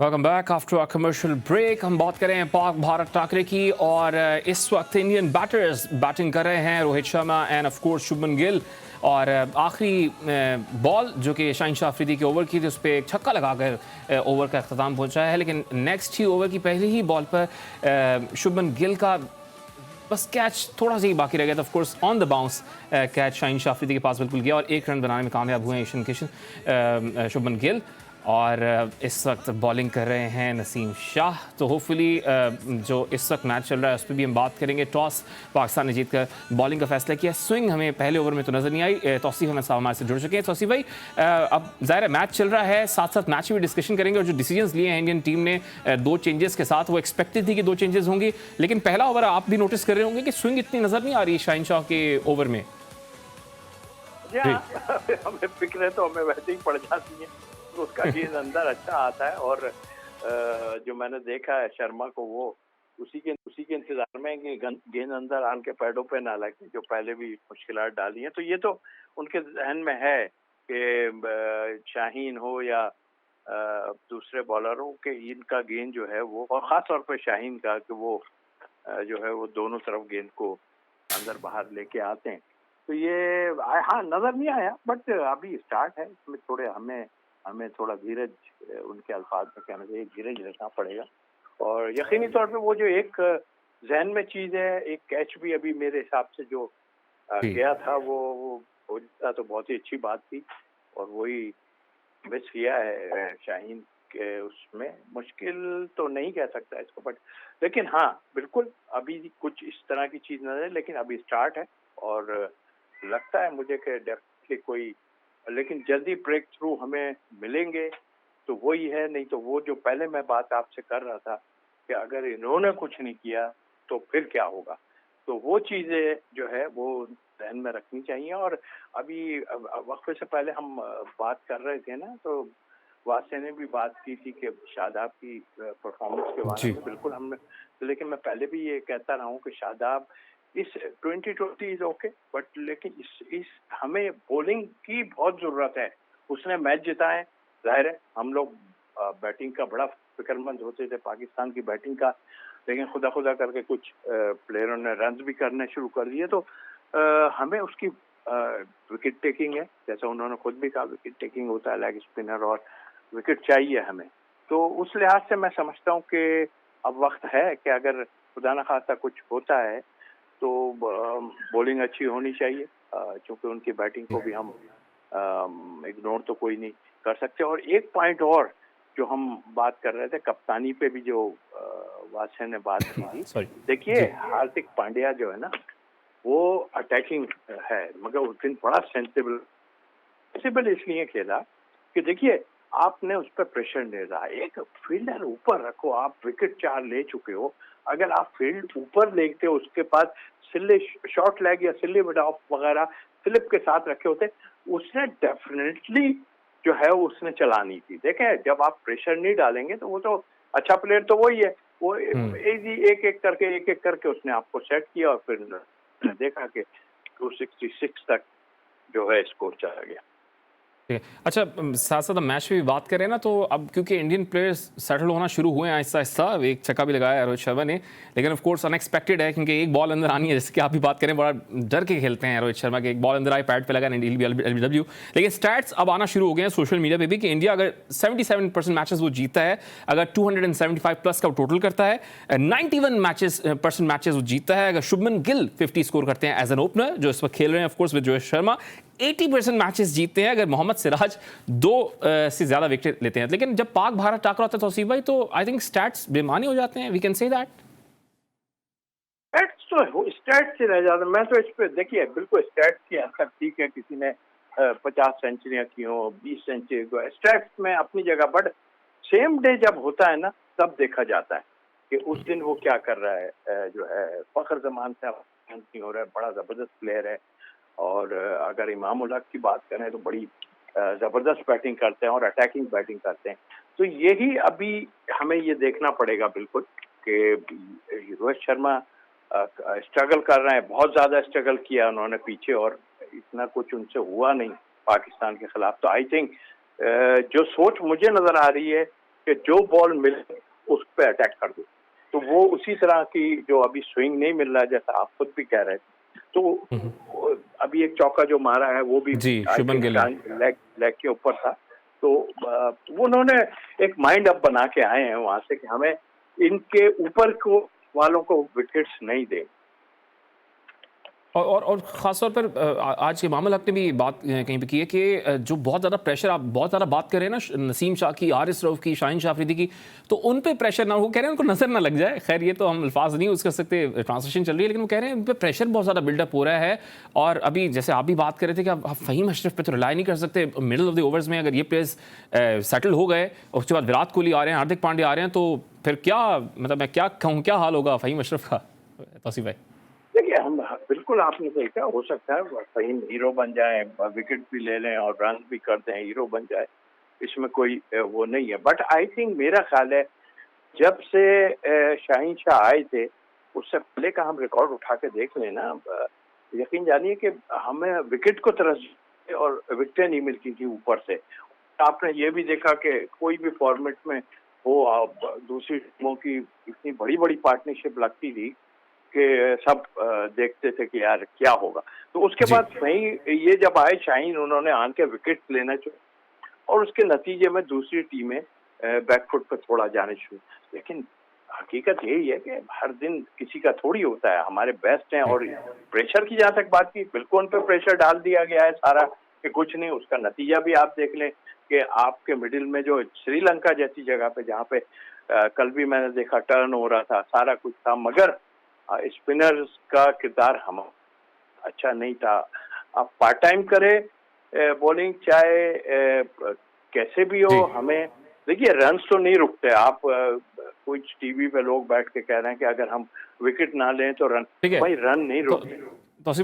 Welcome back after a commercial break. हम बात करें पाक भारत टाकरे की और इस वक्त इंडियन बैटर्स बैटिंग कर रहे हैं। Rohit Sharma end of course Shubman Gill. और आखिरी बॉल जो कि शाहीन शाह अफरीदी के ओवर की थी, उस पर एक छक्का लगाकर ओवर का अख्ताम पहुंचा है। लेकिन नेक्स्ट ही ओवर की पहली ही बॉल पर शुभमन गिल का बस कैच थोड़ा सा ही बाकी रह गया था। Of course on the bounce catch Shaheen Shah Afridi के पास बिल्कुल गया और एक रन बनाने में कामयाब हुए ईशान किशन शुभमन गिल। और इस वक्त बॉलिंग कर रहे हैं नसीम शाह। तो होपफुली जो इस वक्त मैच चल रहा है उस पर भी हम बात करेंगे। टॉस पाकिस्तान ने जीतकर बॉलिंग का फैसला किया। स्विंग हमें पहले ओवर में तो नज़र नहीं आई। तौसीफ अहमद साहब हमारे से जुड़ चुके हैं। तौसीफ भाई, अब ज़ाहिर है मैच चल रहा है, साथ साथ मैच में भी डिस्कशन करेंगे। और जो डिसीजंस लिए हैं इंडियन टीम ने दो चेंजेस के साथ, वो एक्सपेक्टेड थी कि दो चेंजेस होंगी। लेकिन पहला ओवर आप भी नोटिस कर रहे होंगे कि स्विंग इतनी नज़र नहीं आ रही शाहीन शाह के ओवर में। हमें फिक्र है तो हमें वैसे ही पड़ जाती है। तो उसका गेंद अंदर अच्छा आता है। और जो मैंने देखा है शर्मा को, वो उसी के इंतजार में कि गेंद अंदर आन के पैडों पे ना लगे, जो पहले भी मुश्किलात डाली हैं। तो ये तो उनके जहन में है कि शाहीन हो या दूसरे बॉलरों के, इनका गेंद जो है वो, और ख़ास तौर पे शाहीन का, कि वो जो है वो दोनों तरफ गेंद को अंदर बाहर लेके आते हैं। तो ये हाँ नजर नहीं आया, बट अभी स्टार्ट है, इसमें थोड़े हमें थोड़ा धीरज, उनके अल्फाज में कहना चाहिए, धीरज रखना पड़ेगा। और यकीनी तौर पे वो जो एक जहन में चीज है, एक कैच भी अभी मेरे हिसाब से जो गया था, वो हो जाता तो बहुत ही अच्छी बात थी। और वही मिस किया है शाहीन के। उसमें मुश्किल तो नहीं कह सकता इसको, बट लेकिन हाँ बिल्कुल अभी कुछ इस तरह की चीज नजर है। लेकिन अभी स्टार्ट है और लगता है मुझे कि डेफिनेटली कोई, लेकिन जल्दी ब्रेक थ्रू हमें मिलेंगे तो वही है। नहीं तो वो जो पहले मैं बात आपसे कर रहा था कि अगर इन्होंने कुछ नहीं किया तो फिर क्या होगा, तो वो चीजें जो है वो ध्यान में रखनी चाहिए। और अभी वक्फे से पहले हम बात कर रहे थे ना, तो वासे ने भी बात की थी कि शादाब की परफॉर्मेंस के बारे जी में। बिल्कुल हमने, लेकिन मैं पहले भी ये कहता रहा हूँ कि शादाब इस 2020 इज ओके, बट लेकिन इस हमें बॉलिंग की बहुत जरूरत है। उसने मैच जिताए, जाहिर है हम लोग बैटिंग का बड़ा फिक्रमंद होते थे, पाकिस्तान की बैटिंग का। लेकिन खुदा खुदा करके कुछ प्लेयरों ने रन भी करने शुरू कर दिए। तो हमें उसकी विकेट टेकिंग है, जैसा उन्होंने खुद भी कहा, विकेट टेकिंग होता है, लेग स्पिनर, और विकेट चाहिए हमें। तो उस लिहाज से मैं समझता हूँ कि अब वक्त है कि अगर खुदा न खास्ता कुछ होता है तो बॉलिंग अच्छी होनी चाहिए, क्योंकि उनकी बैटिंग को भी हम इग्नोर तो कोई नहीं कर सकते। और एक पॉइंट और जो हम बात कर रहे थे, कप्तानी पे भी जो वासे ने बात की थी। सॉरी देखिए जी हार्दिक पांड्या जो है ना, वो अटैकिंग है, मगर उस दिन बड़ा सेंसिबल इसलिए खेला कि देखिए आपने उस पर प्रेशर नहीं रहा। एक फील्डर ऊपर रखो, आप विकेट 4 ले चुके हो, अगर आप फील्ड ऊपर लेते हो, उसके पास सिल्ले शॉर्ट लेग या सिल्ले मिड ऑफ वगैरह स्लिप के साथ रखे होते, उसने डेफिनेटली जो है उसने चलानी थी। देखें जब आप प्रेशर नहीं डालेंगे तो वो तो अच्छा प्लेयर तो वही है, वो एक एक करके उसने आपको सेट किया। और फिर देखा कि 266 तक जो है स्कोर चला गया। ठीक है। अच्छा, साथ साथ हम मैच में भी बात करें ना, तो अब क्योंकि इंडियन प्लेयर्स सेटल होना शुरू हुए हैं आहिस्ता आहिस्ता। एक छक्का भी लगाया है रोहित शर्मा ने, लेकिन ऑफ कोर्स अनएक्सपेक्टेड है क्योंकि एक बॉल अंदर आनी है। जैसे कि आप भी बात करें, बड़ा डर के खेलते हैं रोहित शर्मा के। एक बॉल अंदर आई, पैड पे लगा, एलबीडब्ल्यू। लेकिन स्टैट्स अब आना शुरू हो गए हैं सोशल मीडिया पे भी कि इंडिया अगर 77% मैचेस वो जीतता है, अगर 275 प्लस का टोटल करता है, 91% मैचेस वो जीतता है, अगर शुभमन गिल 50 स्कोर करते हैं एज एन ओपनर जो इस वक्त खेल रहे हैं, of course with Rohit Sharma 80% matches जीतते हैं, अगर मोहम्मद सिराज 2 से ज्यादा विकेट लेते हैं। लेकिन जब पाक भारत टाकरा होता है तौसीफ भाई, तो आई थिंक स्टैट्स बेमानी हो जाते हैं, we can say that. Stats तो स्टैट्स से रह जाता। मैं तो इस पे देखिए बिल्कुल स्टैट्स की हद तक ठीक है, किसी ने 50 सेंचुरियां की हो, 20 सेंचुरी को, स्टैट्स में अपनी जगह, बट सेम डे जब होता है ना, तब देखा जाता है कि उस दिन वो क्या कर रहा है। जो है फखर जमान से नहीं हो रहा है, बड़ा जबरदस्त प्लेयर है। और अगर इमाम उल हक की बात करें तो बड़ी जबरदस्त बैटिंग करते हैं और अटैकिंग बैटिंग करते हैं। तो यही अभी हमें ये देखना पड़ेगा बिल्कुल कि रोहित शर्मा स्ट्रगल कर रहे हैं, बहुत ज्यादा स्ट्रगल किया उन्होंने पीछे, और इतना कुछ उनसे हुआ नहीं पाकिस्तान के खिलाफ। तो आई थिंक जो सोच मुझे नजर आ रही है कि कि जो बॉल मिले उस पर अटैक कर दो। तो वो उसी तरह की जो अभी स्विंग नहीं मिल रहा, जैसा आप खुद भी कह रहे थे, तो अभी एक चौका जो मारा है वो भी जी, शुभमन गिल ने। लेग के ऊपर था। तो वो उन्होंने एक माइंड अप बना के आए हैं वहां से कि हमें इनके ऊपर को वालों को विकेट्स नहीं दें। और ख़ास तौर पर आज इमाम हक ने भी बात कहीं पे की है कि जो बहुत ज़्यादा प्रेशर, आप बहुत ज़्यादा बात कर रहे हैं ना नसीम शाह की, आरिस रऊफ़ की, शाहीन शाह अफरीदी की, तो उन पे प्रेशर ना हो, कह रहे हैं उनको नज़र ना लग जाए। खैर ये तो हम अल्फाज नहीं यूज़ कर सकते, ट्रांसलेशन चल रही है, लेकिन वो कह रहे हैं उन पर प्रेशर बहुत ज़्यादा बिल्डअप हो रहा है। और अभी जैसे आप भी बात कर रहे थे कि आप फ़हीम अशरफ पे तो रिलाई नहीं कर सकते। मिडल ऑफ द ओवर्स में अगर ये प्लेयर्स सेटल हो गए और उसके बाद विराट कोहली आ रहे हैं, हार्दिक पांड्या आ रहे हैं, तो फिर क्या, मतलब मैं क्या कहूँ, क्या हाल होगा फ़हीम अशरफ का? तौसीफ भाई। देखिए, हम बिल्कुल आपने सही कहा, हो सकता है फ़हीम हीरो बन जाए, विकेट भी ले लें और रन भी कर दें, हीरो बन जाए, इसमें कोई वो नहीं है। बट आई थिंक, मेरा ख्याल है, जब से शाहीन शाह आए थे उससे पहले का हम रिकॉर्ड उठा के देख लेना, यकीन जानिए कि हमें विकेट को तरस और विकेटें नहीं मिलती थी ऊपर से। आपने ये भी देखा कि कोई भी फॉर्मेट में हो, दूसरी टीमों की इतनी बड़ी बड़ी पार्टनरशिप लगती थी कि सब देखते थे कि यार क्या होगा। तो उसके जी। बाद वही ये जब आए शाहीन, उन्होंने आन के विकेट लेना चाहिए और उसके नतीजे में दूसरी टीमें बैकफुट पर थोड़ा जाने शुरू। लेकिन हकीकत यही है कि हर दिन किसी का थोड़ी होता है, हमारे बेस्ट हैं। और प्रेशर की जहाँ तक बात की, बिल्कुल उन पर प्रेशर डाल दिया गया है सारा कि कुछ नहीं। उसका नतीजा भी आप देख लें कि आपके मिडिल में जो श्रीलंका जैसी जगह पे, जहाँ पे कल भी मैंने देखा टर्न हो रहा था, सारा कुछ था, मगर स्पिनर्स का किरदार हम अच्छा नहीं था। आप पार्ट टाइम करें बॉलिंग, चाहे कैसे भी हो, जी। हमें देखिए रन्स तो नहीं रुकते। आप कुछ टीवी पे लोग बैठ के कह रहे हैं कि अगर हम विकेट ना लें तो रन, ठीक है। भाई रन नहीं तो रुकते।